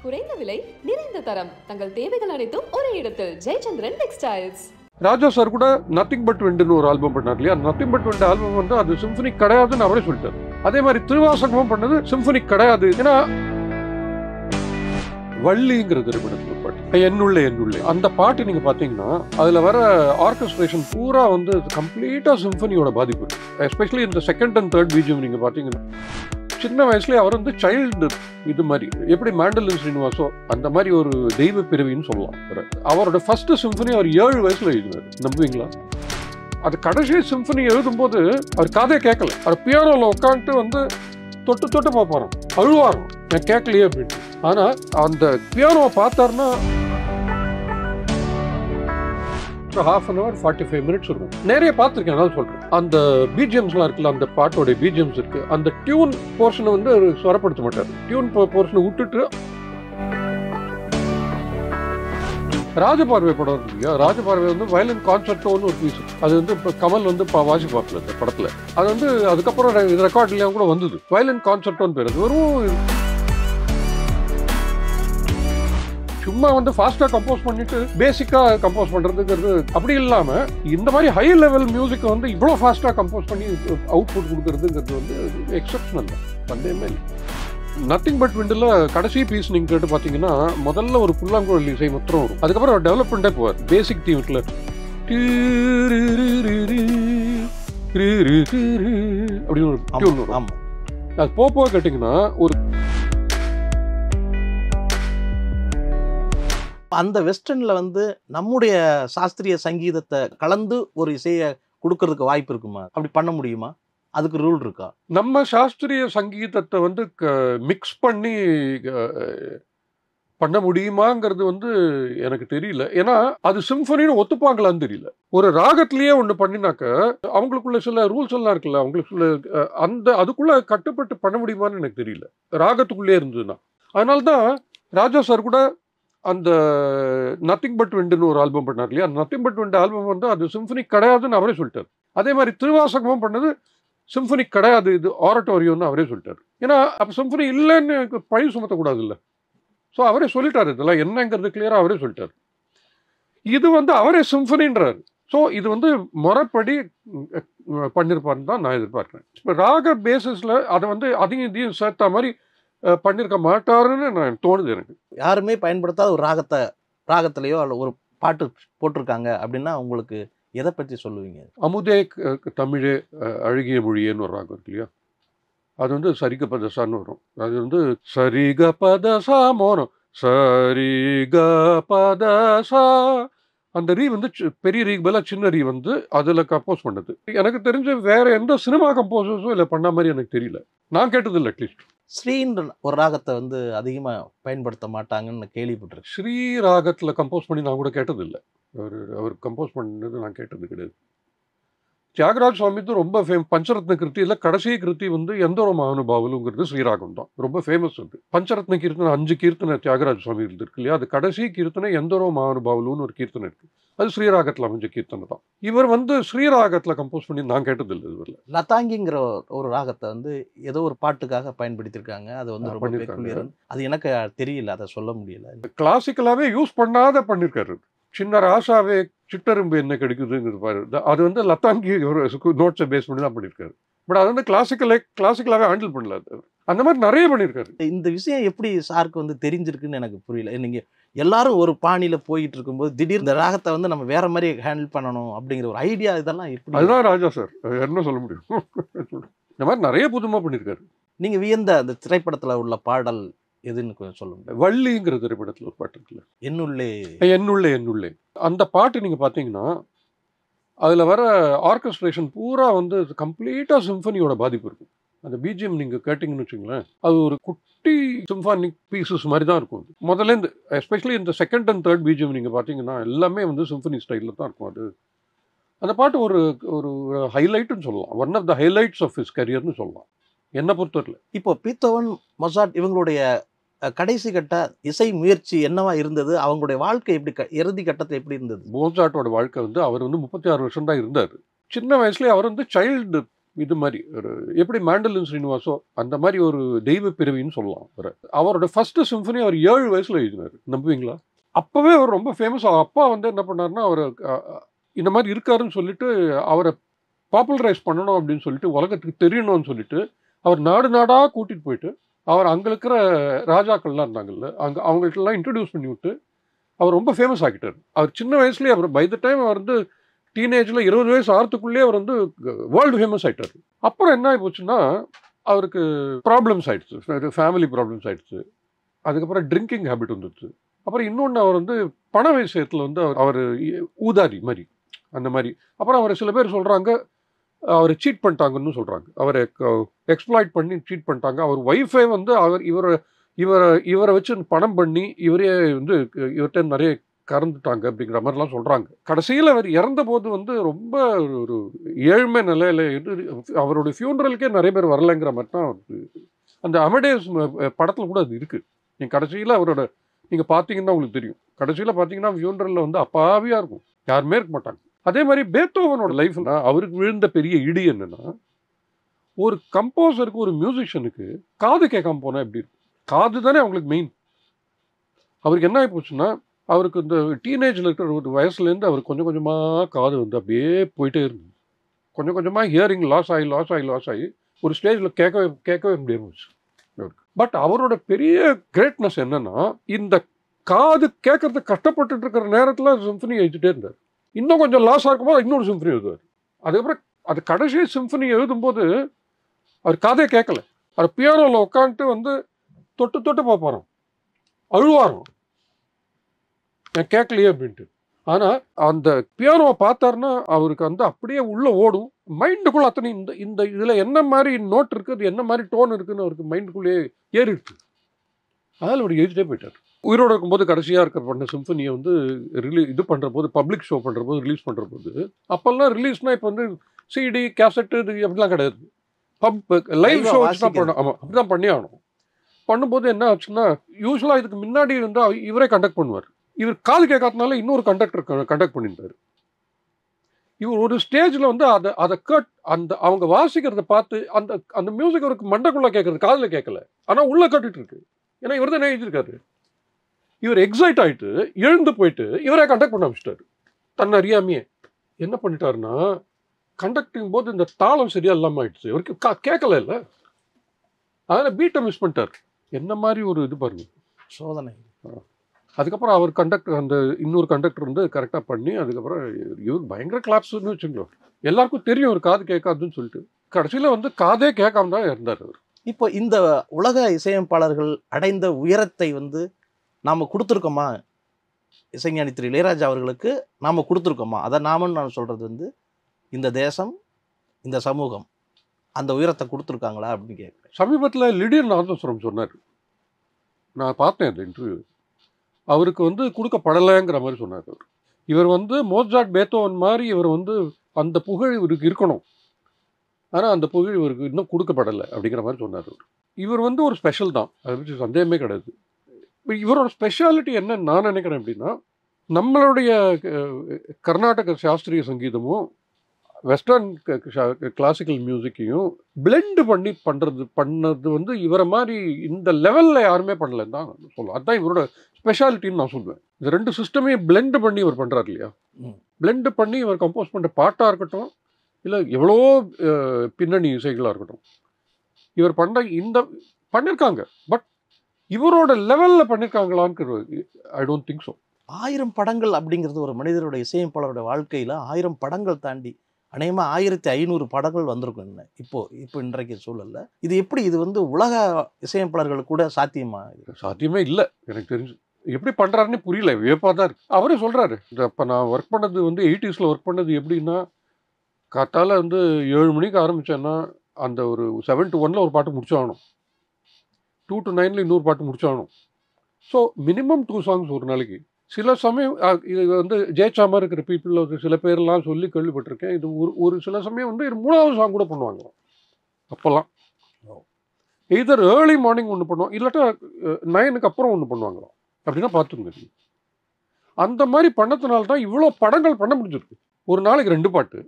குறைந்த விலை நிறைந்த தரம் தங்கள் தேவைகள் அனைத்தும் ஒரே இடத்தில் ஜெயச்சந்திரன் டெக்ஸ்டைல்ஸ். ராஜா சார் கூட நத்திங் பட் விண்டுன்னு ஒரு ஆல்பம் பண்ணார் இல்லையா? நத்திங் பட் விண்டு ஆல்பம் வந்து அது சிம்பனிக் கிடையாதுன்னு அவரே சொல்லிட்டார். அதே மாதிரி திருவாசகமும் பண்ணது சிம்பனிக் கிடையாது. ஏன்னா வள்ளிங்கிறது திரைப்படத்தில் பாட்டு என்னுள்ளே அந்த பாட்டு நீங்க பாத்தீங்கன்னா அதுல வர ஆர்கெஸ்ட்ரேஷன் பூரா வந்து கம்ப்ளீட்டா சிம்பனியோட பாதிப்பு இருக்கு. எஸ்பெஷலி இந்த செகண்ட் அண்ட் தேர்ட் பிஜிஎம் நீங்க பாத்தீங்கன்னா சின்ன வயசுல அவர் வந்து சைல்டு இது மாதிரி எப்படி மேண்டலின் ஸ்ரீனிவாசோ அந்த மாதிரி ஒரு தெய்வ பிறவின்னு சொல்லலாம். அவரோட ஃபர்ஸ்ட் சிம்பனி அவர் 7 வயசுல எழுதினார். நம்புவீங்களா? அது கடைசி சிம்பனி எழுதும் போது அவர் காதே கேட்கல. அவர் பியானோல உட்காந்துட்டு வந்து தொட்டு தொட்டு பார்ப்பாராம், அழுவாராம், நான் கேட்கலையே அப்படின்ட்டு. ஆனா அந்த பியானோவை பார்த்தாருன்னா half an hour 45 minutes இருக்கும். நிறைய பார்த்துருக்கேன், அதான் சொல்றேன். அந்த பிஜிஎம்ஸ்லாம் இருக்குல்ல, அந்த பாட்டோட பிஜிஎம்ஸ் இருக்கு, அந்த டியூன் போர்ஷனை வந்து ஸ்வரப்படுத்த மாட்டார். டியூன் போர்ஷனை விட்டுட்டு ராஜபார்வை படம் இருக்கு இல்லையா? ராஜபார்வை வந்து வயலின் கான்சர்ட்டோன்னு ஒரு பீஸ். அது வந்து இப்போ கமல் வந்து வாசிப்பாப்பில் இந்த படத்துல. அது வந்து அதுக்கப்புறம் ரெக்கார்ட்லாம் கூட வந்தது. வயலின் கான்சர்ட்டோன்னு பேர். அது வெறும் சும்மா வந்து ஃபாஸ்டா கம்போஸ் பண்ணிட்டு பேசிக்கா கம்போஸ் பண்றதுங்கிறது அப்படி இல்லாம இந்த மாதிரி ஹை லெவல் மியூசிக் வந்து இவ்வளவு ஃபாஸ்டா கம்போஸ் பண்ணி அவுட்புட் கொடுக்கறதுங்கிறது வந்து எக்ஸப்ஷனல் தான். சந்தேகமே இல்லை. நத்திங் பட் விண்டுல கடைசி பீஸ் நீங்க கேட்டு பாத்தீங்கன்னா முதல்ல ஒரு புல்லாங்குழல் இசை மாத்திரம் வரும். அதுக்கப்புறம் டெவலப் பண்ணிட்டே போவார். பேசிக் தீம்ல அப்படின்னு ஒரு டியூன் வரும். அது போக கேட்டீங்கன்னா ஒரு அந்த வெஸ்டர்ன்ல வந்து நம்முடைய சாஸ்திரிய சங்கீதத்தை கலந்து ஒரு இசையை கொடுக்கறதுக்கு வாய்ப்பு இருக்குமா? அப்படி பண்ண முடியுமா? அதுக்கு ரூல் இருக்கா? நம்ம சாஸ்திரிய சங்கீதத்தை வந்து மிக்ஸ் பண்ணி பண்ண முடியுமாங்கிறது வந்து எனக்கு தெரியல. ஏன்னா அது சிம்பனின்னு ஒத்துப்பாங்களான்னு தெரியல. ஒரு ராகத்திலேயே ஒன்று பண்ணினாக்க அவங்களுக்குள்ள சில ரூல்ஸ் எல்லாம் இருக்குல்ல, அவங்களுக்குள்ள அந்த அதுக்குள்ள கட்டுப்பட்டு பண்ண முடியுமான்னு எனக்கு தெரியல, ராகத்துக்குள்ளே இருந்ததுன்னா. அதனால்தான் ராஜா சார் கூட அந்த நத்திங் பட் விண்டுன்னு ஒரு ஆல்பம் பண்ணார் இல்லையா? நத்திங் பட் விண்டு ஆல்பம் வந்து அது சிம்பனிக் கிடையாதுன்னு அவரே சொல்லிட்டார். அதே மாதிரி திருவாசகமும் பண்ணது சிம்பனிக் கிடையாது, இது ஆரட்டோரியோன்னு அவரே சொல்லிட்டார். ஏன்னா அப்போ சிம்பனி இல்லைன்னு பழி சுமத்தக்கூடாது இல்லை. ஸோ அவரே சொல்லிட்டார். இதெல்லாம் என்னங்கிறது கிளியராக அவரே சொல்லிட்டார். இது வந்து அவரே சிம்பனின்றார். ஸோ இது வந்து முறைப்படி பண்ணியிருப்பாருன்னு தான் நான் எதிர்பார்க்கிறேன். இப்போ ராக பேசிஸில் அதை வந்து அதையும் இதையும் சேர்த்த மாதிரி பண்ணியிருக்க மாட்டாருன்னு நான் தோணுது எனக்கு. யாருமே பயன்படுத்தாத ஒரு ராகத்திலேயோ அல்ல ஒரு பாட்டு போட்டிருக்காங்க அப்படின்னா உங்களுக்கு எதை பற்றி சொல்லுவீங்க? அமுதே தமிழே அழகிய மொழியேன்னு ஒரு ராகம் இருக்கு இல்லையா? அது வந்து சரிக பதசான்னு வரும். அது வந்து சரிக பதசா மோனம் சரிக பதசா. அந்த ரீ வந்து பெரிய ரீ பதிலா சின்ன ரீ வந்து அதில் கம்போஸ் பண்ணது. எனக்கு தெரிஞ்ச வேற எந்த சினிமா கம்போசர்ஸும் இல்லை பண்ண மாதிரி எனக்கு தெரியல. நான் கேட்டதில்லை. அட்லீஸ்ட் ஸ்ரீன்ற ஒரு ராகத்தை வந்து அதிகமாக பயன்படுத்த மாட்டாங்கன்னு கேள்விப்பட்டிருக்கேன். ஸ்ரீ ராகத்தில் கம்போஸ் பண்ணி நான் கூட கேட்டதில்லை. அவர் கம்போஸ் பண்ணது நான் கேட்டது கிடையாது. தியாகராஜ சுவாமிது ரொம்ப பஞ்சரத்ன கிருத்தியில் கடைசி கிருத்தி வந்து எந்தோர மகானுபாவலுங்கிறது ஸ்ரீராகம் தான். ரொம்ப ஃபேமஸ். அது பஞ்சரத்ன கீர்த்தனை 5 கீர்த்தனை தியாகராஜ சுவாமி இருக்கு இல்லையா? அது கடைசி கீர்த்தனை எந்தோர மகானுபாவலுன்னு ஒரு கீர்த்தனை இருக்கு. அது ஸ்ரீராகத்தில் அமைஞ்ச கீர்த்தனை தான். இவர் வந்து ஸ்ரீராகத்தில் கம்போஸ் பண்ணி நான் கேட்டதில்லை. இதுவரை லதாங்கிங்கிற ஒரு ராகத்தை வந்து ஏதோ ஒரு பாட்டுக்காக பயன்படுத்தியிருக்காங்க. அது வந்து ரொம்ப பெக்குலியர். அது எனக்கு தெரியல, அதை சொல்ல முடியல. கிளாசிக்கலாகவே யூஸ் பண்ணாத பண்ணியிருக்காரு. சின்ன ராசாவே சிட்டரும்பு என்ன கிடைக்குதுங்கிறது பாரு. அது வந்து லதாங்கி ஒரு நோட்ஸை பேஸ் பண்ணி தான் பண்ணியிருக்காரு. பட் அது வந்து கிளாசிக்கலாகவே ஹேண்டில் பண்ணல. அந்த மாதிரி நிறைய பண்ணியிருக்காரு. இந்த விஷயம் எப்படி சாருக்கு வந்து தெரிஞ்சிருக்குன்னு எனக்கு புரியல. நீங்க எல்லாரும் ஒரு பாணியில போயிட்டு இருக்கும்போது திடீர் இந்த ராகத்தை வந்து நம்ம வேற மாதிரி ஹேண்டில் பண்ணணும் அப்படிங்கிற ஒரு ஐடியா இதெல்லாம் எப்படி? அதுதான் ராஜா சார், என்ன சொல்ல முடியும். இந்த மாதிரி நிறைய புதுமா பண்ணியிருக்காரு. நீங்க வியந்த அந்த திரைப்படத்துல உள்ள பாடல் எதுன்னு கொஞ்சம் சொல்லுங்க. வள்ளிங்கிற திரைப்படத்தில் ஒரு பாட்டு இருக்குல்ல, என்னுள்ளே அந்த பாட்டு நீங்க பாத்தீங்கன்னா அதுல வர ஆர்கெஸ்ட்ரேஷன் பூரா வந்து கம்ப்ளீட்டா சிம்பனியோட பாதிப்பு இருக்கும். அந்த பிஜிஎம் நீங்க கேட்டீங்கன்னு வச்சுங்களேன், அது ஒரு குட்டி சிம்பானிக் பீசஸ் மாதிரி தான் இருக்கும். முதல்ல இந்த எஸ்பெஷலி இந்த செகண்ட் அண்ட் தேர்ட் பிஜிஎம் நீங்க பாத்தீங்கன்னா எல்லாமே வந்து சிம்பனி ஸ்டைலில் தான் இருக்கும். அது அந்த பாட்டு ஒரு ஒரு ஹைலைட்னு சொல்லலாம். One of the highlights of his கரியர்னு சொல்லலாம் என்ன பொறுத்தவரையில். இப்போ பீத்தோவன், மொசார்ட் இவங்களுடைய கடைசி கட்ட இசை முயற்சி என்னவா இருந்தது? அவங்களுடைய வாழ்க்கை எப்படி இறுதி கட்டத்தில் எப்படி இருந்தது? மோசார்ட்டோட வாழ்க்கை வந்து அவர் வந்து 36 வருஷம் தான் இருந்தார். சின்ன வயசுலேயே அவர் வந்து சைல்டு இது மாதிரி ஒரு எப்படி மாண்டலின் ஸ்ரீனிவாசோ அந்த மாதிரி ஒரு தெய்வ பிறவின்னு சொல்லலாம். அவரோட ஃபர்ஸ்ட் சிம்பனி அவர் 7 வயசுல எழுதினார், நம்புவீங்களா? அப்பவே அவர் ரொம்ப ஃபேமஸ். அப்பா வந்து என்ன பண்ணாருன்னா, அவர் இந்த மாதிரி இருக்காருன்னு சொல்லிட்டு அவரை பாப்புலரைஸ் பண்ணணும் அப்படின்னு சொல்லிட்டு, உலகத்துக்கு தெரியணும்னு சொல்லிட்டு அவர் நாடு நாடாக கூட்டிகிட்டு போயிட்டு அவர் அங்கே இருக்கிற ராஜாக்கள்லாம் இருந்தாங்கல்ல, அவங்கள்ட்டெல்லாம் இன்ட்ரடியூஸ் பண்ணி விட்டு அவர் ரொம்ப ஃபேமஸ் ஆகிட்டார். அவர் சின்ன வயசுலேயே, அவர் பை த டைம் அவர் வந்து டீனேஜில் 20 வயசு ஆகிறதுக்குள்ளேயே அவர் வந்து வேர்ல்டு ஃபேமஸ் ஆகிட்டார். அப்புறம் என்ன ஆகி போச்சுன்னா, அவருக்கு ப்ராப்ளம்ஸ் ஆகிடுச்சு, ஃபேமிலி ப்ராப்ளம்ஸ் ஆகிடுச்சு. அதுக்கப்புறம் ட்ரிங்கிங் ஹேபிட் வந்துடுச்சு. அப்புறம் இன்னொன்று, அவர் வந்து பண விஷயத்தில் வந்து அவர் ஊதாரி மாதிரி அந்த மாதிரி. அப்புறம் அவரை சில பேர் சொல்கிறாங்க அவரை சீட் பண்ணிட்டாங்கன்னு சொல்கிறாங்க, அவரை எக்ஸ்ப்ளாய்ட் பண்ணி சீட் பண்ணிட்டாங்க. அவர் ஒய்ஃபே வந்து இவரை வச்சு பணம் பண்ணி இவரே வந்து இவர்கிட்ட நிறைய கறந்துட்டாங்க அப்படிங்கிற மாதிரிலாம் சொல்கிறாங்க. கடைசியில் அவர் இறந்த போது வந்து ரொம்ப ஒரு ஏழ்மை நிலையில் அவருடைய ஃபியூனரலுக்கே நிறைய பேர் வரலைங்கிற மாதிரி தான் அந்த அமடேஸ் படத்தில் கூட அது இருக்குது. நீங்கள் கடைசியில் அவரோட நீங்கள் பார்த்தீங்கன்னா உங்களுக்கு தெரியும், கடைசியில் பார்த்தீங்கன்னா ஃபியூனரலில் வந்து அப்பாவியாக இருக்கும், யாருமே இருக்க மாட்டாங்க. அதே மாதிரி பேத்தோவனோட லைஃப்னா அவருக்கு விழுந்த பெரிய இடி என்னன்னா, ஒரு கம்போசருக்கு ஒரு மியூசிஷியனுக்கு காது கேட்காம போனால் எப்படி இருக்கும்? காது தானே அவங்களுக்கு மெயின். அவருக்கு என்ன ஆகி போச்சுன்னா, அவருக்கு இந்த டீனேஜில் இருக்கிற ஒரு வயசுலேருந்து அவருக்கு கொஞ்சம் கொஞ்சமாக காது வந்து அப்படியே போயிட்டே இருந்தது. கொஞ்சம் கொஞ்சமாக ஹியரிங் லாஸ் ஆகி ஒரு ஸ்டேஜில் கேட்கவே முடியாம போச்சு அவருக்கு. பட் அவரோட பெரிய கிரேட்னஸ் என்னன்னா, இந்த காது கேட்கறது கஷ்டப்பட்டு இருக்கிற நேரத்தில் சிம்பனி எழுதிட்டே இருந்தார். இன்னும் கொஞ்சம் லாஸாக இருக்கும்போது இன்னொரு சிம்பனி எழுதுவார். அதுக்கப்புறம் அது கடைசி சிம்பனி எழுதும்போது அவர் காதே கேட்கல. அவர் பியானோவில் உட்காந்துட்டு வந்து தொட்டு பார்ப்பாராம், அழுவாராம், நான் கேட்கலையே அப்படின்ட்டு. ஆனால் அந்த பியானோவை பார்த்தாருன்னா அவருக்கு வந்து அப்படியே உள்ளே ஓடும், மைண்டுக்குள்ளே அத்தனை இந்த இதில் என்ன மாதிரி நோட் இருக்குது, என்ன மாதிரி டோன் இருக்குதுன்னு அவருக்கு மைண்டுக்குள்ளேயே ஏறிடுச்சு. அதனால் அவர் எழுதிட்டே போயிட்டார். உயிரோடு இருக்கும்போது கடைசியாக இருக்கிற பண்ண சிம்பனியை வந்து இது பண்ணுற போது, பப்ளிக் ஷோ பண்ணுற போது, ரிலீஸ் பண்ணுற போது, அப்போல்லாம் ரிலீஸ்னால் இப்போ வந்து சிடி கேசட்டு இது அப்படிலாம் கிடையாது, லைவ் ஷோ வச்சு தான் பண்ணணும். ஆமாம், அப்படி தான் பண்ணி ஆகணும். பண்ணும்போது என்ன ஆச்சுன்னா, யூஸ்வலாக இதுக்கு முன்னாடி வந்து இவரே கண்டக்ட் பண்ணுவார். இவர் காது கேட்காதனால இன்னொரு கண்டக்டர் கண்டக்ட் பண்ணியிருந்தார். இவர் ஒரு ஸ்டேஜில் வந்து அதை அவங்க வாசிக்கிறத பார்த்து அந்த மியூசிக் அவருக்கு மண்டைக்குள்ளே கேட்குறது, காதில் கேட்கல, ஆனால் உள்ளே கேட்டுட்டு இருக்கு. ஏன்னா இவர் தான் எழுதியிருக்காரு. இவர் எக்ஸைட் ஆகிட்டு எழுந்து போயிட்டு இவரே கண்டக்ட் பண்ண ஆரம்பிச்சிட்டாரு. தன்னை அறியாமையே என்ன பண்ணிட்டாருன்னா, கண்டக்டிங் போது இந்த தாளம் சரியா இல்லாமல் ஆயிடுச்சு, இவருக்கு கேட்கல இல்லை, அதனால் பீட்டை மிஸ் பண்ணிட்டார். என்ன மாதிரி ஒரு இது பாருங்க, சோதனை. அதுக்கப்புறம் அவர் அந்த இன்னொரு கண்டக்டர் வந்து கரெக்டாக பண்ணி, அதுக்கப்புறம் இவர் பயங்கர கிளாப்ஸ்ன்னு வச்சுங்களோம். எல்லாருக்கும் தெரியும் ஒரு காது கேட்காதுன்னு சொல்லிட்டு. கடைசியில் வந்து காதே கேட்காம தான் இருந்தார் அவர். இப்போ இந்த உலக இசையமைப்பாளர்கள் அடைந்த உயரத்தை வந்து நாம் கொடுத்துருக்கோமா? இசைஞானி திரு இளையராஜா அவர்களுக்கு நாம் கொடுத்துருக்கோமா? அதை நான் சொல்கிறது வந்து இந்த தேசம், இந்த சமூகம் அந்த உயரத்தை கொடுத்துருக்காங்களா அப்படின்னு கேட்குறேன். சமீபத்தில் லிடியன் நாதஸ்வரம் சொன்னார், நான் பார்த்தேன் அந்த இன்டர்வியூ. அவருக்கு வந்து கொடுக்கப்படலைங்கிற மாதிரி சொன்னார் அவர். இவர் வந்து மோட்சார்ட், பேத்தோவன் மாதிரி இவர் வந்து அந்த புகழ் இவருக்கு இருக்கணும், ஆனால் அந்த புகழ் இவருக்கு இன்னும் கொடுக்கப்படலை அப்படிங்கிற மாதிரி சொன்னார் அவர். இவர் வந்து ஒரு ஸ்பெஷல் தான், அதை பற்றி சந்தேகமே கிடையாது. இவரோட ஸ்பெஷாலிட்டி என்னன்னு நான் நினைக்கிறேன் அப்படின்னா, நம்மளுடைய கர்நாடக சாஸ்திரிய சங்கீதமும் வெஸ்டர்ன் கிளாசிக்கல் மியூசிக்கையும் பிளெண்டு பண்ணி பண்ணது வந்து இவரை மாதிரி இந்த லெவலில் யாருமே பண்ணலன்னு தான் சொல்லுவேன். அதுதான் இவரோட ஸ்பெஷாலிட்டின்னு நான் சொல்லுவேன். இந்த ரெண்டு சிஸ்டமே பிளெண்டு பண்ணி இவர் பண்ணுறாரு இல்லையா, பிளெண்டு பண்ணி இவர் கம்போஸ் பண்ணுற பாட்டாக இருக்கட்டும், இல்லை எவ்வளோ பின்னணி இசைகளாக இருக்கட்டும், இவர் பண்ணியிருக்காங்க. பட் இவரோட லெவலில் பண்ணியிருக்காங்களான்னு ஐ டோன்ட் திங்க் ஸோ. 1000 படங்கள் அப்படிங்கிறது ஒரு மனிதரோட இசையமைப்பாளரோட வாழ்க்கையில் 1000 படங்கள் தாண்டி அநேகமாக 1500 படங்கள் வந்திருக்கும். என்ன இப்போ இன்றைக்கு சூழல்ல இது எப்படி, இது வந்து உலக இசையமைப்பாளர்களுக்கு கூட சாத்தியமே இல்லை எனக்கு தெரிஞ்சு. எப்படி பண்ணுறாருன்னு புரியல, வியப்பாக தான் இருக்கு. அவரே சொல்கிறாரு, இப்போ நான் ஒர்க் பண்ணது வந்து 80s ஒர்க் பண்ணது எப்படின்னா, காத்தால் வந்து 7 மணிக்கு ஆரம்பித்தேன்னா அந்த ஒரு 7 to 1 ஒரு பாட்டு முடிச்சாகணும், 2 to 9 இன்னொரு பாட்டு முடிச்சாகணும். ஸோ மினிமம் 2 songs ஒரு நாளைக்கு. சில சமயம் இது வந்து ஜெயச்சாமா இருக்கிற பீப்புளில் சில பேர்லாம் சொல்லி கேள்விப்பட்டிருக்கேன், இது ஒரு சில சமயம் வந்து இது 3வது சாங் கூட பண்ணுவாங்க. அப்போல்லாம் எய்தர் ஏர்லி மார்னிங் ஒன்று பண்ணுவோம், இல்லாட்டா 9க்கு அப்புறம் ஒன்று பண்ணுவாங்களாம். அப்படின்னா பார்த்துங்க, அந்த மாதிரி பண்ணதுனால தான் இவ்வளோ படங்கள் பண்ண முடிஞ்சிருக்கு. ஒரு நாளைக்கு 2 பாட்டு,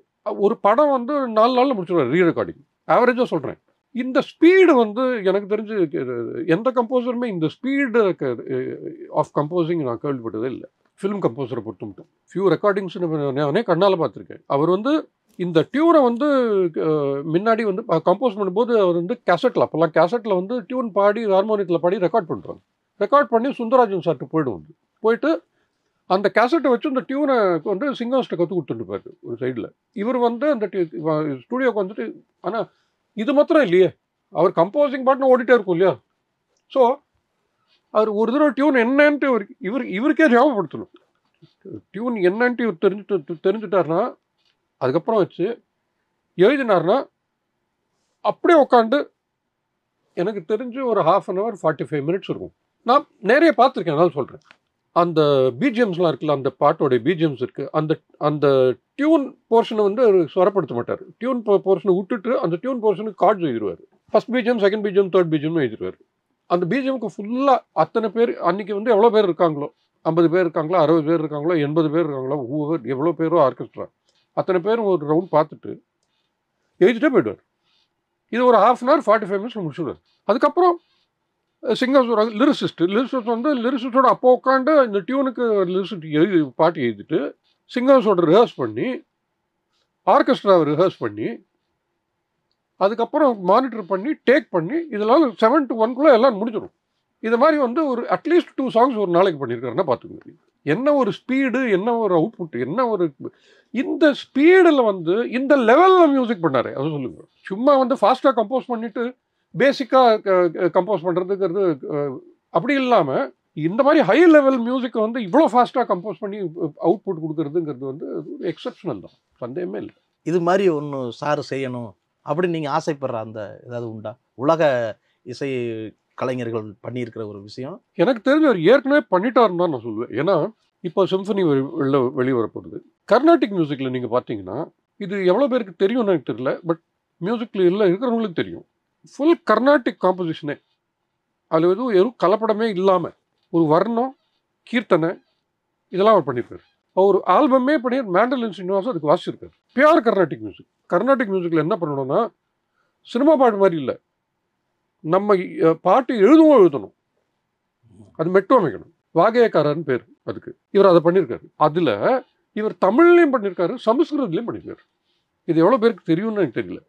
ஒரு படம் வந்து 4 நாளில் முடிச்சிடுவார் ரீ ரெக்கார்டிங். ஆவரேஜாக சொல்கிறேன். இந்த ஸ்பீடு வந்து எனக்கு தெரிஞ்சு எந்த கம்போசருமே இந்த ஸ்பீடு ஆஃப் கம்போசிங் நான் கேள்விப்பட்டதே இல்லை. ஃபிலிம் கம்போசரை பொறுத்து மட்டும் ஃபியூ ரெக்கார்டிங்ஸ் நானே கண்ணால் பார்த்துருக்கேன். அவர் வந்து இந்த டியூனை வந்து முன்னாடி வந்து கம்போஸ் பண்ணும்போது அவர் வந்து கேசட்டில், அப்போல்லாம் கேசட்டில் வந்து டியூன் பாடி ஹார்மோனியத்தில் பாடி ரெக்கார்ட் பண்ணுறாங்க. ரெக்கார்ட் பண்ணி சுந்தரராஜன் சார்ட்டு போய்டும். போயிட்டு அந்த கேசட்டை வச்சு இந்த டியூனை வந்து சிங்கர்ஸ்ட்டை கற்றுக் கொடுத்துட்டுப்பாரு ஒரு சைடில். இவர் வந்து அந்த ஸ்டூடியோக்கு வந்துட்டு, ஆனால் இது மாத்திரம் இல்லையே, அவர் கம்போசிங் பாட்டுன்னு ஓடிட்டே இருக்கும் இல்லையா. ஸோ அவர் ஒரு தடவை டியூன் என்னன்ட்டு இவருக்கே ஞாபகப்படுத்தணும். டியூன் என்னன்ட்டு இவர் தெரிஞ்சுட்டாருன்னா அதுக்கப்புறம் வச்சு எழுதினார்னா அப்படியே உட்காந்து எனக்கு தெரிஞ்சு ஒரு 1/2 hour 45 minutes இருக்கும். நான் நிறைய பார்த்துருக்கேன், அதனால சொல்கிறேன். அந்த பிஜிஎம்ஸ்லாம் இருக்குல்ல, அந்த பாட்டோடைய பிஜிஎம்ஸ் இருக்குது. அந்த டியூன் போர்ஷனை வந்து அவர் ஸ்வரப்படுத்த மாட்டார். டியூன் போர்ஷனை விட்டுட்டு அந்த டியூன் போர்ஷனுக்கு கார்ட்ஸ் எழுதிடுவார். First BGM, second BGM, third BGM எழுதிடுவார். அந்த பிஜிஎம்க்கு ஃபுல்லாக அத்தனை பேர் அன்றைக்கி வந்து எவ்வளோ பேர் இருக்காங்களோ, 50 பேர் இருக்காங்களோ, 60 பேர் இருக்காங்களோ, 80 பேர் இருக்காங்களோ, எவ்வளோ பேரோ ஆர்கெஸ்ட்ரா, அத்தனை பேரும் ஒரு ரவுண்ட் பார்த்துட்டு எழுதிட்டே போயிடுவார். இது ஒரு 1/2 hour 45 minutes முடிச்சுடுவார். அதுக்கப்புறம் சிங்கர்ஸ் ஒரு லிரிசிஸ்ட் வந்து லிரிசிஸ்டோட அப்போ உட்காந்து இந்த டியூனுக்கு லிரிசிஸ்ட் பாட்டு எழுதிட்டு சிங்கர்ஸோட ரிஹர்ஸ் பண்ணி ஆர்கெஸ்ட்ராவை ரிஹர்ஸ் பண்ணி அதுக்கப்புறம் மானிட்டர் பண்ணி டேக் பண்ணி இதெல்லாம் 7 to 1 எல்லாம் முடிஞ்சிடும். இது மாதிரி வந்து ஒரு அட்லீஸ்ட் 2 songs ஒரு நாளைக்கு பண்ணியிருக்காருன்னா பார்த்துக்கோங்க. என்ன ஒரு ஸ்பீடு, என்ன ஒரு அவுட்புட், என்ன ஒரு இந்த ஸ்பீடில் வந்து இந்த லெவலில் மியூசிக் பண்ணாரு. அதை சொல்லுங்க. சும்மா வந்து ஃபாஸ்ட்டாக கம்போஸ் பண்ணிட்டு பேசிக்காக கம்போஸ் பண்ணுறதுங்கிறது அப்படி இல்லாமல் இந்த மாதிரி ஹை லெவல் மியூசிக்கை வந்து இவ்வளோ ஃபாஸ்ட்டாக கம்போஸ் பண்ணி அவுட்புட் கொடுக்கறதுங்கிறது வந்து எக்ஸப்ஷனல் தான், சந்தேகமே இல்லை. இது மாதிரி ஒன்று சார் செய்யணும் அப்படின்னு நீங்கள் ஆசைப்படுற அந்த ஏதாவது உண்டா? உலக இசை கலைஞர்கள் பண்ணியிருக்கிற ஒரு விஷயம் எனக்கு தெரிஞ்ச ஒரு ஏற்கனவே பண்ணிட்டாருன்னு தான் நான் சொல்லுவேன். ஏன்னா இப்போ சிம்பனி வெளிவரப்போகுது. கர்நாடிக் மியூசிக்கில் நீங்கள் பார்த்தீங்கன்னா இது எவ்வளோ பேருக்கு தெரியும்னு எனக்கு தெரியல, பட் மியூசிக்கில் எல்லாம் இருக்கிறவங்களுக்கு தெரியும். ஃபுல் கர்நாடிக் காம்போசிஷனே, அதில் எதுவும் கலப்படமே இல்லாமல் ஒரு வர்ணம், கீர்த்தனை இதெல்லாம் அவர் பண்ணியிருக்காரு. அவர் ஆல்பமே பண்ணி மேண்டலின் ஸ்ரீனிவாசன் அதுக்கு வாசிச்சிருக்காரு. Pure Carnatic music. கர்நாடிக் மியூசிக்கில் என்ன பண்ணணும்னா சினிமா பாட்டு மாதிரி இல்லை, நம்ம பாட்டு எழுதணும், அது மெட்டும் அமைக்கணும். வாகையக்காரர்னு பேர் அதுக்கு. இவர் அதை பண்ணியிருக்காரு. அதில் இவர் தமிழ்லையும் பண்ணியிருக்காரு, சமஸ்கிருதத்துலையும் பண்ணியிருக்காரு. இது எவ்வளோ பேருக்கு தெரியும்னு எனக்கு தெரியல,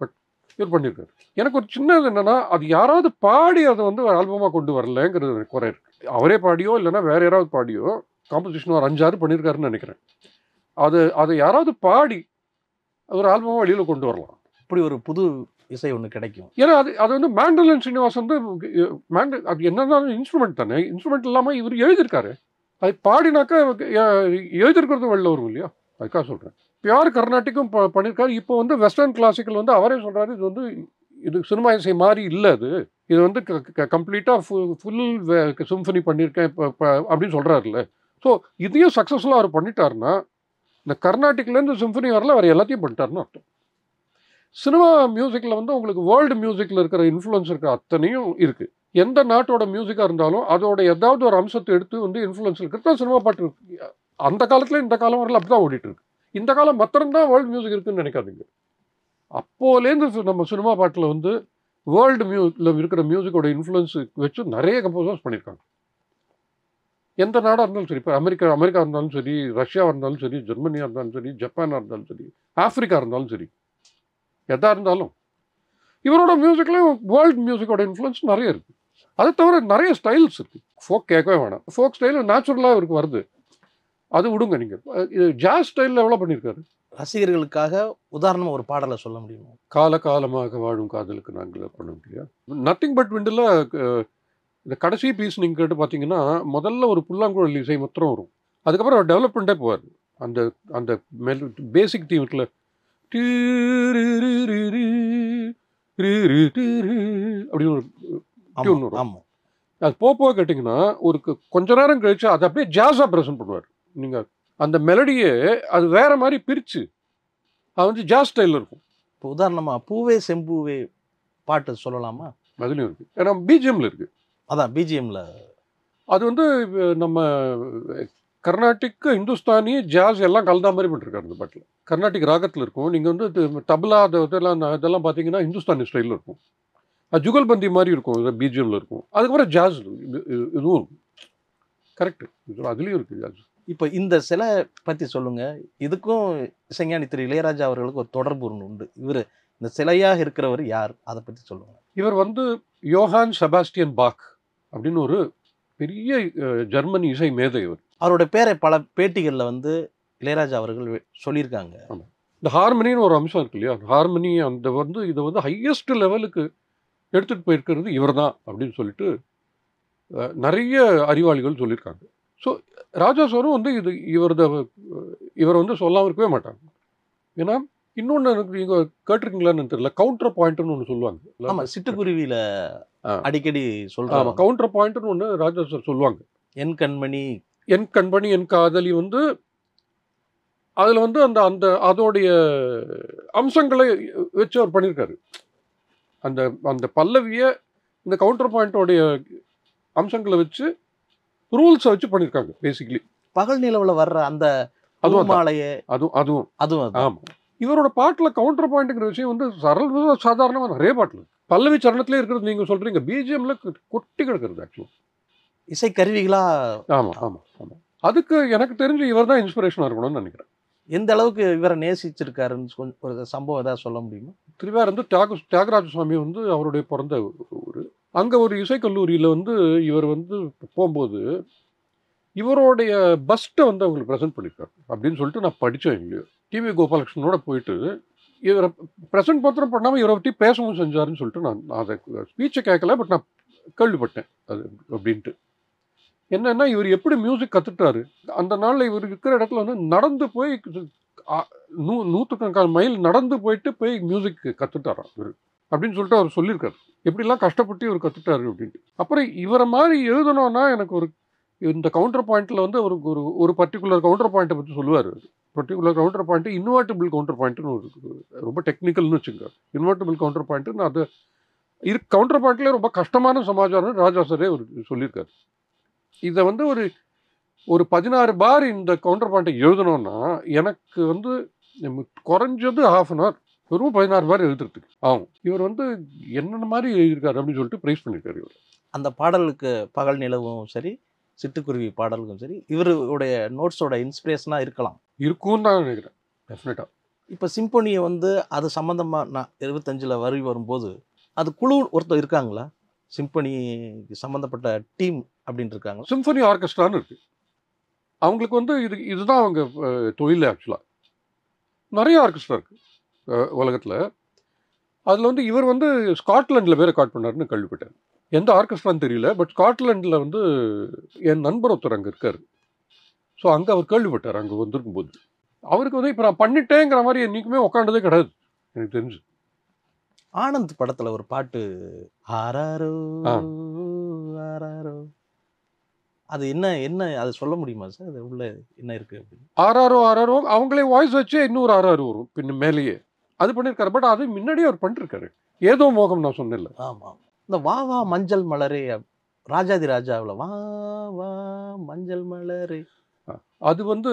பட் இவர் பண்ணியிருக்காரு. எனக்கு ஒரு சின்னது என்னென்னா, அது யாராவது பாடி அதை வந்து ஆல்பமாக கொண்டு வரலங்கிறது எனக்கு குறை இருக்குது. அவரே பாடியோ இல்லைன்னா வேற யாராவது பாடியோ காம்போசிஷன் ஒரு 5-6 பண்ணியிருக்காருன்னு நினைக்கிறேன். அதை யாராவது பாடி ஒரு ஆல்பமாக வெளியில் கொண்டு வரலாம். இப்படி ஒரு புது இசை ஒன்று கிடைக்கும். ஏன்னா அது வந்து மேண்டலின் ஸ்ரீனிவாஸ் வந்து அது என்னன்னா இன்ஸ்ட்ருமெண்ட் தானே, இன்ஸ்ட்ருமெண்ட் இல்லாமல் இவர் எழுதியிருக்காரு. அது பாடினாக்கா எழுதிருக்கிறது வெளில வரும் இல்லையா, அதுக்காக சொல்கிறேன். பியூர் கர்நாட்டிக்கும் பண்ணியிருக்காரு. இப்போ வந்து வெஸ்டர்ன் கிளாசிக்கல் வந்து அவரே சொல்கிறாரு, இது வந்து இது சினிமா இசை மாதிரி இல்லை, இது வந்து கம்ப்ளீட்டாக ஃபுல் சிம்பனி பண்ணியிருக்கேன் இப்போ அப்படின்னு சொல்கிறாருல்ல. ஸோ இதையும் சக்ஸஸ்ஃபுல்லாக அவர் பண்ணிட்டாருன்னா இந்த கர்நாட்டிக்லேருந்து சிம்பனி வரல வேறு எல்லாத்தையும் பண்ணிட்டாருன்னு அர்த்தம். சினிமா மியூசிக்கில் வந்து உங்களுக்கு வேர்ல்டு மியூசிக்கில் இருக்கிற இன்ஃப்ளூயன்ஸ் இருக்கிற அத்தனையும் இருக்குது. எந்த நாட்டோட மியூசிக்காக இருந்தாலும் அதோட ஏதாவது ஒரு அம்சத்தை எடுத்து வந்து இன்ஃப்ளூயன்ஸ் இருக்கிறது தான் சினிமா பாட்டு இருக்கு. அந்த காலத்தில் இந்த காலம் வரல அப்படி தான் ஓடிட்டு இருக்கு. இந்த காலம் மாத்திரம்தான் வேர்ல்டு மியூசிக் இருக்குன்னு நினைக்காதீங்க. அப்போலேருந்து நம்ம சினிமா பாட்டில் வந்து வேர்ல்டு மியூசிக்கில் இருக்கிற மியூசிக்கோட இன்ஃப்ளூயன்ஸ் வச்சு நிறைய கம்போசர்ஸ் பண்ணியிருக்காங்க. எந்த நாடாக இருந்தாலும் சரி, இப்போ அமெரிக்கா இருந்தாலும் சரி, ரஷ்யாவாக இருந்தாலும் சரி, ஜெர்மனியாக இருந்தாலும் சரி, ஜப்பானாக இருந்தாலும் சரி, ஆஃப்ரிக்கா இருந்தாலும் சரி, எதாக இருந்தாலும் இவரோட மியூசிக்லேயும் வேர்ல்டு மியூசிக்கோட இன்ஃப்ளூயன்ஸ் நிறைய இருக்குது. அதை தவிர நிறைய ஸ்டைல்ஸ் இருக்குது. ஃபோக் கேட்கவே வேணாம், ஃபோக் ஸ்டைல் நேச்சுரலாக இவருக்கு வருது, அது விடுங்க. நீங்கள் இது ஜாஸ் ஸ்டைலில் எவ்வளோ பண்ணியிருக்காரு. ரசிகர்களுக்காக உதாரணமாக ஒரு பாடலை சொல்ல முடியுமா? காலகாலமாக வாழும் காதலுக்கு நாங்கள் பண்ண முடியாது. நத்திங் பட் விண்டில் இந்த கடைசி பீஸ் நீங்கள் கேட்டு பார்த்தீங்கன்னா முதல்ல ஒரு புல்லாங்குழல் இசை மாத்திரம் வரும். அதுக்கப்புறம் அவர் டெவலப் பண்ணிட்டே போவார். அந்த அந்த பேசிக் தீம் இருக்குல்ல, அப்படின்னு ஒரு டியூன் வரும். ஆமாம், அது போக கேட்டிங்கன்னா ஒரு கொஞ்ச நேரம் கழிச்சு அதை அப்படியே ஜாஸாக ப்ரெசென்ட் பண்ணுவார். நீங்கள் அந்த மெலடியே அது வேற மாதிரி பிரித்து அது வந்து ஜாஸ் ஸ்டைலில் இருக்கும். இப்போ உதாரணமாக பூவே செம்பூவே பாட்டு சொல்லலாமா? அதுலேயும் இருக்குது, ஏன்னா பிஜிஎம்ல இருக்குது. அதான் பிஜிஎம்ல அது வந்து நம்ம கர்நாடிக், இந்துஸ்தானி, ஜாஸ் எல்லாம் கலந்தா மாதிரி பண்ணிருக்காரு அந்த பாட்டில். கர்நாடிக் ராகத்தில் இருக்கும். நீங்கள் வந்து தபலா இதெல்லாம் பார்த்தீங்கன்னா இந்துஸ்தானி ஸ்டைலில் இருக்கும். அது ஜுகல்பந்தி மாதிரி இருக்கும், இதில் பிஜிஎம்ல இருக்கும். அதுக்கப்புறம் ஜாஸ் இதுவும் இருக்கும். கரெக்டு, அதுலேயும் இருக்குது ஜாஸ். இப்போ இந்த சிலை பற்றி சொல்லுங்க. இதுக்கும் இசைஞானி திரு இளையராஜா அவர்களுக்கு ஒரு தொடர்பு ஒன்று உண்டு. இவர் இந்த சிலையாக இருக்கிறவர் யார், அதை பற்றி சொல்லுங்க. இவர் வந்து யோஹான் செபாஸ்டியன் பாக் அப்படின்னு ஒரு பெரிய ஜெர்மன் இசை மேதை. இவர் அவருடைய பேரை பல பேட்டிகளில் வந்து இளையராஜா அவர்கள் சொல்லியிருக்காங்க. ஆமாம், இந்த ஹார்மனின்னு ஒரு அம்சம் இருக்கு இல்லையா, ஹார்மனி அந்த வந்து இதை வந்து ஹையஸ்ட் லெவலுக்கு எடுத்துகிட்டு போயிருக்கிறது இவர் தான் அப்படின்னு சொல்லிட்டு நிறைய அறிவாளிகள் சொல்லியிருக்காங்க. ஸோ ராஜா சாரும் வந்து இவர் வந்து சொல்லாமல் இருக்கவே மாட்டாங்க. ஏன்னா இன்னொன்று எனக்கு நீங்கள் கேட்டிருக்கீங்களான்னு தெரியல, கவுண்டர் பாயிண்ட்னு ஒன்று சொல்லுவாங்க. ஆமாம், சிட்டுக்குருவியில் அடிக்கடி சொல்கிறாங்க. ஆமாம், கவுண்டர் பாயிண்ட்னு ஒன்று ராஜா சார் சொல்லுவாங்க. என் கண்மணி என் காதலி வந்து அதில் வந்து அந்த அதோடைய அம்சங்களை வச்சு அவர் பண்ணியிருக்காரு. அந்த அந்த பல்லவியை இந்த கவுண்டர் பாயிண்டோடைய அம்சங்களை வச்சு ரூல்ஸை வச்சு பண்ணியிருக்காங்க பேசிக்கலி. பகல் நிலவில் வர்ற அந்த மாலையே அதுவும் ஆமாம். இவரோட பாட்டில் கவுண்டர் பாயிண்ட்டுங்கிற விஷயம் வந்து சாதாரணமாக நிறைய பாட்டில் பல்லவி சரணத்திலே இருக்கிறது. நீங்கள் சொல்கிறீங்க பிஜிஎம்ல கொட்டி கிடக்கிறது ஆக்சுவலாக இசை கருவிகளா. ஆமாம் ஆமாம் ஆமாம். அதுக்கு எனக்கு தெரிஞ்சு இவர் தான் இன்ஸ்பிரேஷனாக இருக்கணும்னு நினைக்கிறேன். எந்த அளவுக்கு இவரை நேசிச்சிருக்காருன்னு ஒரு சம்பவம் ஏதாவது சொல்ல முடியுமா? திருவாரூர் வந்து தியாகராஜ சுவாமி வந்து அவருடைய பிறந்த ஊர். அங்கே ஒரு இசைக்கல்லூரியில் வந்து இவர் வந்து போகும்போது இவருடைய பஸ்ட்டை வந்து அவங்களுக்கு ப்ரெசென்ட் பண்ணியிருக்காரு அப்படின்னு சொல்லிட்டு நான் படித்தேன். இல்லையோ டிவி கோபாலகிருஷ்ணனோட போயிட்டு இவரை ப்ரெசென்ட் மாத்திரம் பண்ணாமல் இவரை பற்றி பேசவும் செஞ்சாருன்னு சொல்லிட்டு நான் அதை ஸ்பீச்சை கேட்கல, பட் நான் கேள்விப்பட்டேன் அது அப்படின்ட்டு. என்னன்னா இவர் எப்படி மியூசிக் கற்றுட்டாரு, அந்த நாளில் இவர் இருக்கிற இடத்துல வந்து நடந்து போய் நூற்றுக்கணக்கான மைல் நடந்து போயிட்டு போய் மியூசிக் கற்றுட்டாராம் இவர் அப்படின்னு சொல்லிட்டு அவர் சொல்லியிருக்காரு. எப்படிலாம் கஷ்டப்பட்டு இவர் கற்றுட்டாரு அப்படின்ட்டு. அப்புறம் இவரை மாதிரி எழுதணும்னா எனக்கு ஒரு இந்த கவுண்டர் பாயிண்ட்டில் வந்து அவருக்கு ஒரு பர்டிகுலர் கவுண்டர் பாயிண்ட்டை பற்றி சொல்லுவார். Particular counter point invertible counter பாயிண்ட்டுன்னு ஒரு ரொம்ப டெக்னிக்கல்னு வச்சுங்க. இன்வெர்ட்டிபிள் கவுண்டர் பாயிண்ட்டுன்னு அது கவுண்டர் பாயிண்ட்லேயே ரொம்ப கஷ்டமான சமாச்சாரம் ராஜா சாரே அவர் சொல்லியிருக்காரு. இதை வந்து ஒரு 16 பார் இந்த கவுண்டர் பாயிண்ட்டை எழுதணும்னா எனக்கு வந்து குறைஞ்சது ½ hour வெறும் 16 பார் எழுதுறதுக்கு ஆகும். இவர் வந்து என்னென்ன மாதிரி எழுதியிருக்காரு அப்படின்னு சொல்லிட்டு ப்ரைஸ் பண்ணியிருக்காரு இவர். அந்த பாடலுக்கு பகல் நிலவும் சரி, சிட்டுக்குருவி பாடலுக்கும் சரி, இவருடைய நோட்ஸோட இன்ஸ்பிரேஷனாக இருக்கும்னு தான் நினைக்கிறேன் டெஃபினட்டாக. இப்போ சிம்பொனியை வந்து அது சம்மந்தமாக நான் 75 வரி வரும்போது அது குழு ஒருத்தர் இருக்காங்களா? சிம்பொனிக்கு சம்மந்தப்பட்ட டீம் அப்படின்னு இருக்காங்க. சிம்பொனி ஆர்கெஸ்ட்ரான்னு இருக்கு. அவங்களுக்கு வந்து இதுதான் அவங்க தொழில். ஆக்சுவலாக நிறைய ஆர்கெஸ்ட்ரா இருக்கு உலகத்தில். அதில் வந்து இவர் வந்து ஸ்காட்லாண்டில் போய் ரெக்கார்ட் பண்ணாருன்னு கேள்விப்பட்டார். எந்த ஆர்கெஸ்ட்ரான்னு தெரியல, பட் ஸ்காட்லாண்டில் வந்து என் நண்பர் ஒருத்தர் அங்கே இருக்கார். ஸோ அங்கே அவர் கேள்விப்பட்டார் அங்கே வந்திருக்கும்போது. அவருக்கு வந்து இப்போ நான் பண்ணிட்டேங்கிற மாதிரி என்றைக்குமே உட்காண்டதே கிடையாது எனக்கு தெரிஞ்சு. ஆனந்த் படத்தில் ஒரு பாட்டு ஆராரோ ஆராரோ, அது என்ன அது சொல்ல முடியுமா சார்? அது உள்ள என்ன இருக்கு அப்படின்னு? ஆராரோ அவங்களே வாய்ஸ் வச்சு இன்னொரு ஆராரோ வரும் பின்ன மேலேயே. அது பண்ணியிருக்காரு. பட் அது முன்னாடியே அவர் பண்ணிருக்காரு. ஏதோ மோகம் நான் சொன்னேன்ல. ஆமாம், இந்த வா வா மஞ்சள் மலரே ராஜாதி ராஜாவில் வா வா மஞ்சள் மலரே, அது வந்து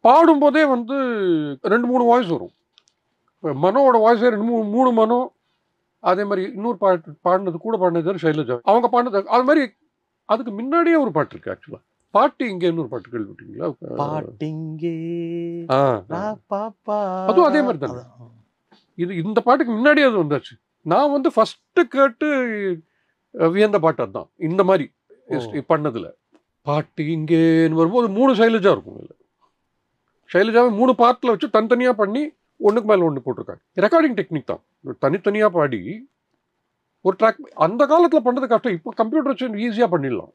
பாடும்போதே வந்து 2-3 வாய்ஸ் வரும். மனோவோட வாய்ஸே 2-3 மனோ. அதே மாதிரி இன்னொரு பாடினது கூட பாடினது சைலஜா அவங்க பாடினது. அது மாதிரி அதுக்கு முன்னாடியே ஒரு பாட்டு இருக்கு ஆக்சுவலாக. பாட்டு இங்கேன்னு ஒரு பாட்டு கேள்விப்பட்டீங்களா? பாட்டிங்கே அதுவும் அதே மாதிரி தானே. இந்த பாட்டுக்கு முன்னாடியே அது வந்தாச்சு. நான் வந்து ஃபஸ்ட்டு கேட்டு வியந்த பாட்டு அதுதான் இந்த மாதிரி பண்ணதில். பாட்டு இங்கேன்னு வரும்போது 3 சைலஜா இருக்கும். இல்லை சைலஜாவை 3 பார்ட்டில் வச்சு தனித்தனியாக பண்ணி ஒன்றுக்கு மேலே ஒன்று போட்டிருக்காங்க. ரெக்கார்டிங் டெக்னிக் தான். தனித்தனியாக பாடி ஒரு ட்ராக். அந்த காலத்தில் பண்ணுறது கஷ்டம். இப்போ கம்ப்யூட்டர் வச்சு ஈஸியாக பண்ணிடலாம்.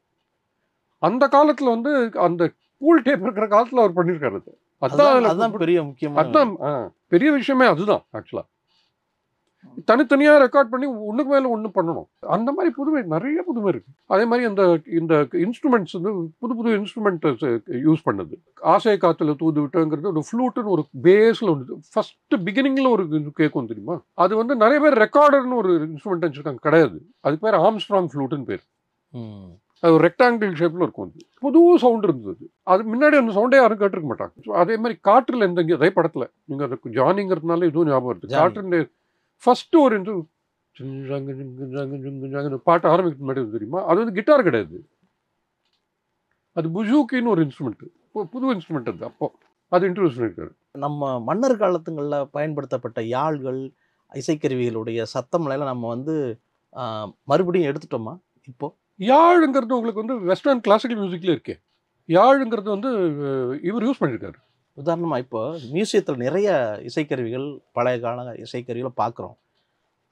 அந்த காலத்தில் வந்து அந்த பூல் டேப் இருக்கிற காலத்தில் அவர் பண்ணியிருக்காரு. அதுதான் பெரிய முக்கியமான, அதுதான் பெரிய விஷயமே. அதுதான் ஆக்சுவலாக தனித்தனியாக ரெக்கார்ட் பண்ணி ஒன்றுக்கு மேலே ஒன்று பண்ணணும். அந்த மாதிரி புதுமை நிறைய புதுமை இருக்குது. அதே மாதிரி இந்த இன்ஸ்ட்ருமெண்ட்ஸ் வந்து புது இன்ஸ்ட்ருமெண்ட்ஸ் யூஸ் பண்ணது. ஆசை காற்றுல தூது விட்டுங்கிறது ஒரு ஃப்ளூட்டுன்னு ஒரு பேஸில் ஒன்று ஃபஸ்ட்டு பிகினிங்கில் ஒரு கேட்கும் தெரியுமா? அது வந்து நிறைய பேர் ரெக்கார்டர்னு ஒரு இன்ஸ்ட்ருமெண்ட் வச்சுருக்காங்க. கிடையாது, அதுக்கு பேர் ஆம்ஸ்ட்ராங் ஃப்ளூட்டுன்னு பேர். அது ஒரு ரெக்டாங்கிள் ஷேப்பில் இருக்கும். அது புது சவுண்ட் இருந்தது. அது முன்னாடி அந்த சவுண்டே யாரும் கேட்டிருக்க மாட்டாங்க. ஸோ அதே மாதிரி காற்றில் எந்த அதே படத்தில் நீங்கள் அதுக்கு ஜானிங்கிறதுனால இதுவும் ஞாபகம் வருது. காற்றில் ஃபஸ்ட்டு ஒரு பாட்டு ஆரம்பிக்கிறது முன்னாடி தெரியுமா, அது வந்து கிட்டார் கிடையாது, அது புஜூக்கின்னு ஒரு இன்ஸ்ட்ருமெண்ட், புது இன்ஸ்ட்ருமெண்ட் அது. அப்போ அது இன்ட்ரடியூஸ் பண்ணியிருக்காரு. நம்ம மன்னர் காலத்துங்களில் பயன்படுத்தப்பட்ட யாழ்கள், இசைக்கருவிகளுடைய சத்தம்லாம் நம்ம வந்து மறுபடியும் எடுத்துட்டோமா இப்போ? யாழுங்கிறது உங்களுக்கு வந்து வெஸ்டர்ன் கிளாசிக்கல் மியூசிக்ல இருக்கே. யாழுங்கிறது வந்து இவர் யூஸ் பண்ணியிருக்காரு. உதாரணமாக இப்போ மியூசியத்தில் நிறைய இசைக்கருவிகள், பழைய கால இசைக்கருவிகளை பார்க்குறோம்.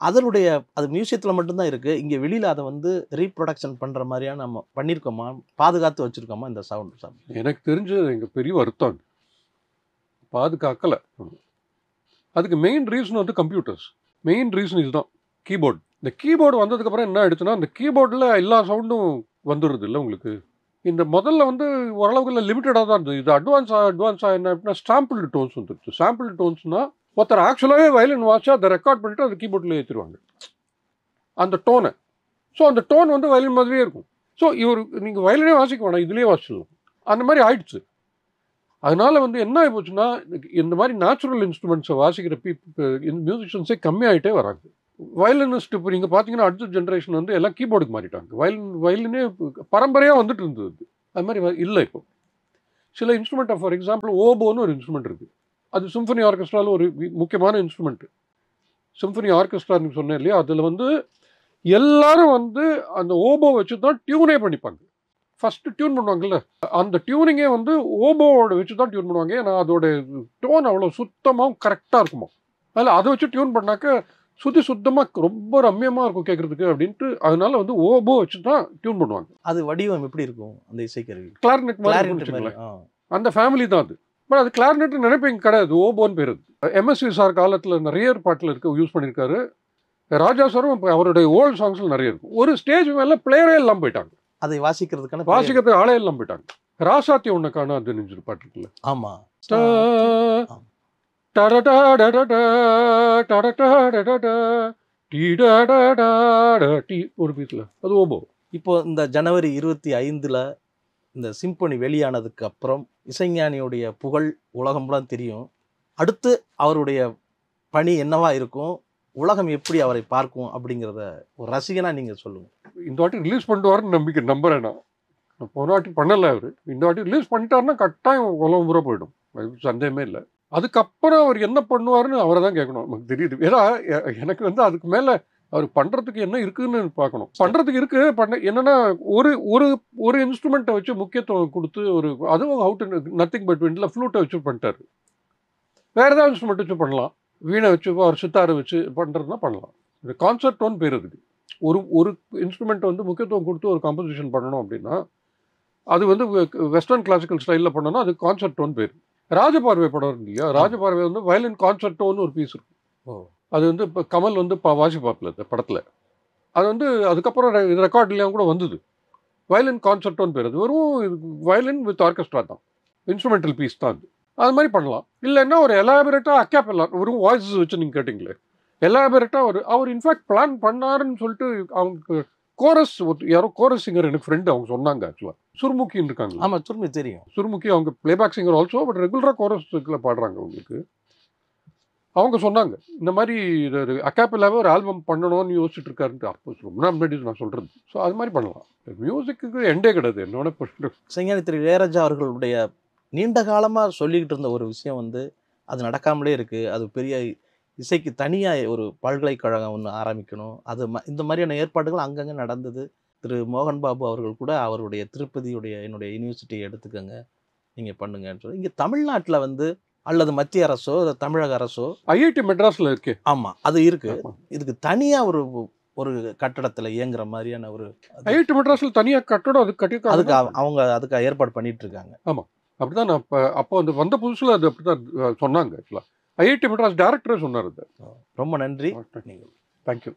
அதனுடைய அது மியூசியத்தில் மட்டும்தான் இருக்குது. இங்கே வெளியில் அதை வந்து ரீப்ரொடக்ஷன் பண்ணுற மாதிரியான நம்ம பண்ணியிருக்கோமா, பாதுகாத்து வச்சுருக்கோமா இந்த சவுண்ட்? எனக்கு தெரிஞ்ச எங்கள் பெரிய வருத்தம் பாதுகாக்கலை. அதுக்கு மெயின் ரீசன் வந்து கம்ப்யூட்டர்ஸ். மெயின் ரீசன் இதுதான், கீபோர்டு. இந்த கீபோர்டு வந்ததுக்கப்புறம் என்ன ஆயிடுச்சுன்னா, இந்த கீபோர்டில் எல்லா சவுண்டும் வந்துடுது இல்லை உங்களுக்கு. இந்த முதல்ல வந்து ஓரளவுக்கு லிமிட்டடாக தான் இருந்தது. இது அட்வான்ஸாக என்ன அப்படின்னா சாம்பிள்டு டோன்ஸ் வந்துடுச்சு. சாம்பிள்டு டோன்ஸ்னால் ஒருத்தர் ஆக்சுவலாகவே வயலின் வாட்சா அதை ரெக்கார்ட் பண்ணிட்டு அதை கீபோர்டில் ஏற்றிடுவாங்க அந்த டோனை. ஸோ அந்த டோன் வந்து வயலின் மாதிரியே இருக்கும். ஸோ இவர் நீங்கள் வயலினே வாசிக்க வேணாம், இதுலேயே வாசிச்சிடலாம். அந்த மாதிரி ஆயிடுச்சு. அதனால வந்து என்ன ஆகி போச்சுன்னா, இந்த மாதிரி நேச்சுரல் இன்ஸ்ட்ருமெண்ட்ஸை வாசிக்கிற மியூசிஷியன்ஸே கம்மியாகிட்டே வராங்க. வயலினிஸ்ட் இப்போ நீங்கள் பார்த்தீங்கன்னா அடுத்த ஜென்ரேஷன் வந்து எல்லாம் கீபோர்டுக்கு மாறிட்டாங்க. வயலினே பரம்பரையாக வந்துட்டு இருந்தது. அது மாதிரி இல்லை. இப்போ சில இன்ஸ்ட்ருமெண்ட், ஃபார் எக்ஸாம்பிள் ஓபோன்னு ஒரு இன்ஸ்ட்ருமெண்ட் இருக்குது. அது சிம்பனி ஆர்கெஸ்ட்ராவில் ஒரு முக்கியமான இன்ஸ்ட்ருமெண்ட்டு. சிம்பனி ஆர்கெஸ்ட்ரான்னு சொன்னேன் இல்லையா, அதில் வந்து எல்லாரும் வந்து அந்த ஓபோ வச்சு தான் டியூனே பண்ணிப்பாங்க. ஃபஸ்ட்டு டியூன் பண்ணுவாங்கல்ல, அந்த டியூனிங்கே வந்து ஓபோவோட வச்சு தான் டியூன் பண்ணுவாங்க. ஏன்னா அதோட டோன் அவ்வளோ சுத்தமாகவும் கரெக்டாக இருக்குமா. அதில் அதை வச்சு டியூன் பண்ணாக்க சுத்தமாக ரொம்ப ரம்யமாக இருக்கும் கேட்குறதுக்கு அப்படின்ட்டு. அதனால வந்து ஓபோ வச்சு தான் டியூன் பண்ணுவாங்க. அது வடிவம் எப்படி இருக்கும் அந்த இசைக்கருவி? கிளாரினெட் மாதிரி அந்த ஃபேமிலி தான் அது. பட் அது கிளாரினெட் நினைப்பீங்க கிடையாது, ஓபோன்னு பேர். அது எம்எஸ்வி சார் காலத்தில் நிறைய பாட்டில் யூஸ் பண்ணியிருக்காரு. ராஜா சாரும் இப்போ அவருடைய ஓல்டு சாங்ஸில் நிறைய இருக்கும். ஒரு ஸ்டேஜ் மேலே பிளேயரே எல்லாம் போயிட்டாங்க, அதை வாசிக்கிறதுக்கு ஆளே எல்லாம் போயிட்டாங்க. ராசாத்தி ஒன்று காணாது நெஞ்சு பாட்டு இருக்குல்ல. ஆமாம். ஒரு பீஸ்ல அது ஓபோ. இப்போ இந்த ஜனவரி 25 இந்த சிம்பொனி வெளியானதுக்கு அப்புறம் இசைஞானியுடைய புகழ் உலகம்லாம் தெரியும். அடுத்து அவருடைய பணி என்னவா இருக்கும், உலகம் எப்படி அவரை பார்க்கும் அப்படிங்கிறத ஒரு ரசிகனா நீங்கள் சொல்லுங்கள். இந்த வாட்டி ரிலீஸ் பண்ணிட்டு நம்புறேன் நான். போன வாட்டி பண்ணலை அவர். இந்த வாட்டி ரிலீஸ் பண்ணிட்டாருன்னா கட்டாயம் உலகம் பூரா போயிடும், சந்தேகமே இல்லை. அதுக்கப்புறம் அவர் என்ன பண்ணுவாருன்னு அவரை தான் கேட்கணும், நமக்கு தெரியுது. ஏன்னா எனக்கு வந்து அதுக்கு மேலே அவர் பண்ணுறதுக்கு என்ன இருக்குதுன்னு பார்க்கணும். பண்ணுறதுக்கு இருக்குது. என்னென்னா ஒரு ஒரு ஒரு இன்ஸ்ட்ருமெண்ட்டை வச்சு முக்கியத்துவம் கொடுத்து ஒரு அதுவும் அவுட் நத்திங் பட் விண்டில் ஃப்ளூட்டை வச்சு பண்ணிட்டாரு. வேறு ஏதாவது இன்ஸ்ட்ருமெண்ட் வச்சு பண்ணலாம், வீணை வச்சு ஒரு சித்தாரை வச்சு பண்ணுறதுனா பண்ணலாம். இது கான்சர்ட் டோன் பேர் இருக்குது. ஒரு இன்ஸ்ட்ருமெண்ட்டை வந்து முக்கியத்துவம் கொடுத்து ஒரு காம்போசிஷன் பண்ணணும் அப்படின்னா அது வந்து வெஸ்டர்ன் கிளாசிக்கல் ஸ்டைலில் பண்ணோன்னா அது கான்சர்ட் டோன் பேர். ராஜபார்வை படம் இல்லையா, ராஜபார்வை வந்து வயலின் கான்சர்ட் டோன்னு ஒரு பீஸ் இருக்கும். அது வந்து இப்போ கமல் வந்து வாசிப்பாப்பில் இந்த படத்தில். அது வந்து அதுக்கப்புறம் இது ரெக்கார்ட்லேயும் கூட வந்தது. வயலின் கான்சர்ட் டோன் பேர். அது வெறும் வயலின் வித் ஆர்கெஸ்ட்ரா தான், இன்ஸ்ட்ருமெண்டல் பீஸ் தான் அது. அது மாதிரி பண்ணலாம். இல்லைன்னா ஒரு எலாபரேட்டாக அக்காப்பெல்லாம் வெறும் வாய்ஸஸ் வச்சு நீங்கள் கேட்டிங்களே, எலாபரேட்டாக அவர் இன்ஃபேக்ட் பிளான் பண்ணாருன்னு சொல்லிட்டு அவங்க கோரஸ் யாரோ கோரஸ் சிங்கர் எனக்கு ஃப்ரெண்டு அவங்க சொன்னாங்க. ஆக்சுவலாக சுருமுக்கின்னு இருக்காங்க. ஆமாம், சுருமி தெரியும். சுருமுக்கி அவங்க பிளேபேக் சிங்கர் ஆல்சோ, பட் ரெகுலராக கோரஸில் பாடுறாங்க அவங்களுக்கு. அவங்க சொன்னாங்க இந்த மாதிரி அக்காப்பெல்லாவே ஒரு ஆல்பம் பண்ணணும்னு யோசிச்சுட்டு இருக்காருன்ட்டு. அப்போ ரொம்ப முன்னாடி நான் சொல்கிறது. ஸோ அது மாதிரி பண்ணலாம். மியூசிக்கு எண்டே கிடையாது என்னோட. இசைஞானி திரு இளையராஜா அவர்களுடைய நீண்ட காலமாக சொல்லிக்கிட்டு இருந்த ஒரு விஷயம் வந்து அது நடக்காமலே இருக்குது. அது பெரிய இசைக்கு தனியாக ஒரு பல்கலைக்கழகம் ஒன்று ஆரம்பிக்கணும். அது இந்த மாதிரியான ஏற்பாடுகள் அங்கங்கே நடந்தது. திரு மோகன் பாபு அவர்கள் கூட அவருடைய திருப்பதியுடைய என்னுடைய யூனிவர்சிட்டியை எடுத்துக்கோங்க, நீங்கள் பண்ணுங்கன்னு சொல்லி இங்கே தமிழ்நாட்டில் வந்து அல்லது மத்திய அரசோ தமிழக அரசோ ஐஐடி மெட்ராஸில் இருக்கு. ஆமாம், அது இருக்குது. இதுக்கு தனியாக ஒரு கட்டடத்தில் இயங்குற மாதிரியான ஒரு ஐஐடி மெட்ராஸில் தனியாக கட்டடம் அது அதுக்கு அவங்க அதுக்கு ஏற்பாடு பண்ணிட்டு இருக்காங்க. ஆமாம், அப்படிதான். நான் அப்போ அந்த வந்த புதுசில் அது அப்படி தான் சொன்னாங்க. ஆக்சுவலாக ஐஐடி மெட்ராஸ் டைரக்டரே சொன்னார். அது ரொம்ப நன்றி. தேங்க்யூ.